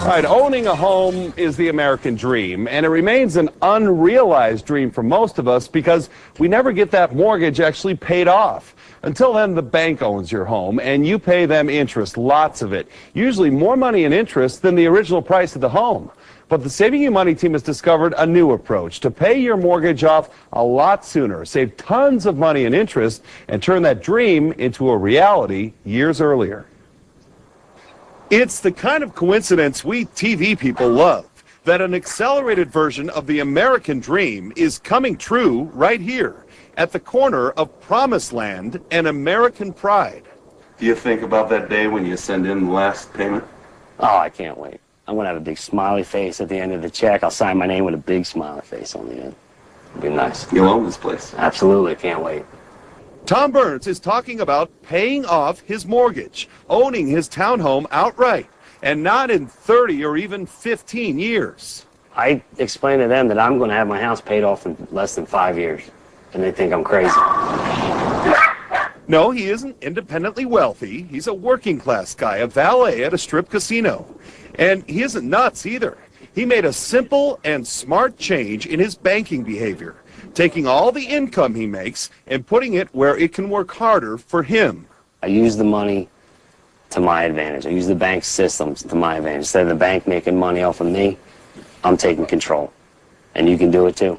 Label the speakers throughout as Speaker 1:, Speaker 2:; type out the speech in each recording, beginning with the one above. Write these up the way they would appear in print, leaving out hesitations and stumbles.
Speaker 1: All right, owning a home is the American dream, and it remains an unrealized dream for most of us because we never get that mortgage actually paid off. Until then, the bank owns your home, and you pay them interest, lots of it, usually more money in interest than the original price of the home. But the Saving You Money team has discovered a new approach to pay your mortgage off a lot sooner, save tons of money in interest, and turn that dream into a reality years earlier. It's the kind of coincidence we TV people love, that an accelerated version of the American dream is coming true right here at the corner of Promised Land and American Pride.
Speaker 2: Do you think about that day when you send in the last payment?
Speaker 3: Oh, I can't wait. I'm going to have a big smiley face at the end of the check. I'll sign my name with a big smiley face on the end. It'll be nice.
Speaker 2: You'll own this place.
Speaker 3: Absolutely, can't wait.
Speaker 1: Tom Burns is talking about paying off his mortgage, owning his townhome outright, and not in 30 or even 15 years.
Speaker 3: I explained to them that I'm going to have my house paid off in less than 5 years, and they think I'm crazy.
Speaker 1: No, he isn't independently wealthy. He's a working class guy, a valet at a strip casino. And he isn't nuts either. He made a simple and smart change in his banking behavior, taking all the income he makes and putting it where it can work harder for him.
Speaker 3: I use the money to my advantage. I use the bank systems to my advantage. Instead of the bank making money off of me, I'm taking control. And you can do it too.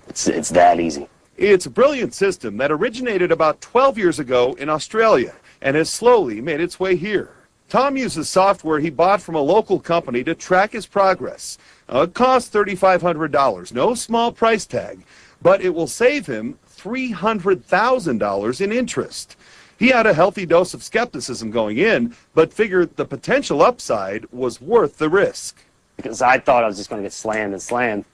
Speaker 3: It's that easy.
Speaker 1: It's a brilliant system that originated about 12 years ago in Australia and has slowly made its way here. Tom uses software he bought from a local company to track his progress. It costs $3,500, no small price tag, but it will save him $300,000 in interest. He had a healthy dose of skepticism going in, but figured the potential upside was worth the risk.
Speaker 3: Because I thought I was just going to get slammed and slammed,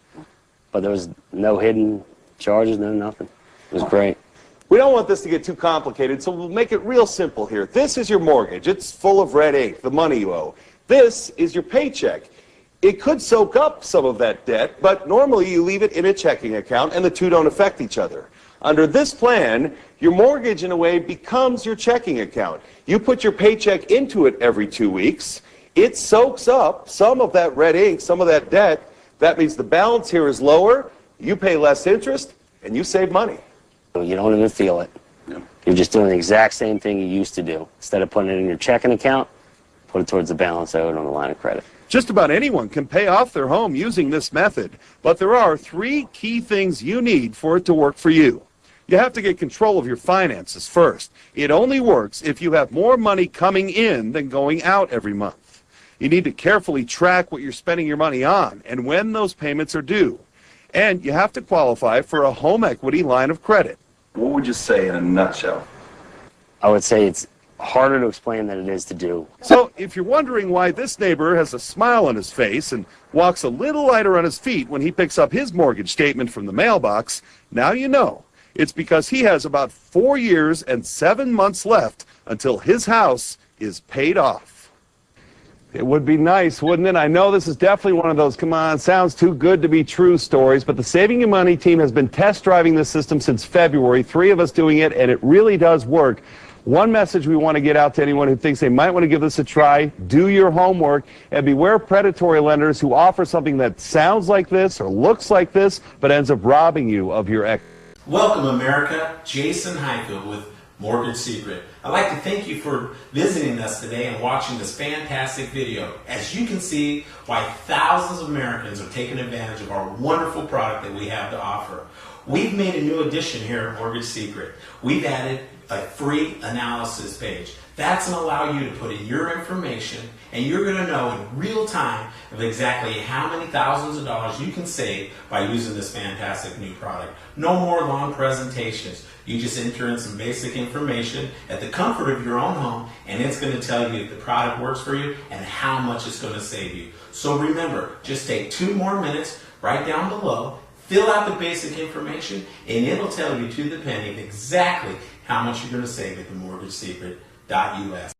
Speaker 3: but there was no hidden charges, no nothing. It was great.
Speaker 1: We don't want this to get too complicated, so we'll make it real simple here. This is your mortgage. It's full of red ink, the money you owe. This is your paycheck. It could soak up some of that debt, but normally you leave it in a checking account and the two don't affect each other. Under this plan, your mortgage in a way becomes your checking account. You put your paycheck into it every 2 weeks. It soaks up some of that red ink, some of that debt. That means the balance here is lower, you pay less interest, and you save money.
Speaker 3: You don't even feel it.
Speaker 2: Yeah.
Speaker 3: You're just doing the exact same thing you used to do. Instead of putting it in your checking account, put it towards the balance owed on the line of credit.
Speaker 1: Just about anyone can pay off their home using this method, but there are 3 key things you need for it to work for you. You have to get control of your finances first. It only works if you have more money coming in than going out every month. You need to carefully track what you're spending your money on and when those payments are due. And you have to qualify for a home equity line of credit.
Speaker 2: What would you say in a nutshell?
Speaker 3: I would say it's harder to explain than it is to do.
Speaker 1: So if you're wondering why this neighbor has a smile on his face and walks a little lighter on his feet when he picks up his mortgage statement from the mailbox, now you know. It's because he has about 4 years and 7 months left until his house is paid off. It would be nice, wouldn't it? I know this is definitely one of those, come on, sounds too good to be true stories, but the Saving You Money team has been test driving this system since February, 3 of us doing it, and it really does work. One message we want to get out to anyone who thinks they might want to give this a try: do your homework and beware predatory lenders who offer something that sounds like this or looks like this, but ends up robbing you of your equity.
Speaker 4: Welcome, America. Jason Highfield with Mortgage Secret. I'd like to thank you for visiting us today and watching this fantastic video. As you can see, why thousands of Americans are taking advantage of our wonderful product that we have to offer. We've made a new addition here at Mortgage Secret. We've added a free analysis page. That's going to allow you to put in your information, and you're going to know in real time of exactly how many thousands of dollars you can save by using this fantastic new product. No more long presentations. You just enter in some basic information at the comfort of your own home, and it's going to tell you if the product works for you and how much it's going to save you. So remember, just take 2 more minutes right down below, fill out the basic information, and it'll tell you to the penny exactly how much you're going to save at themortgagesecret.us.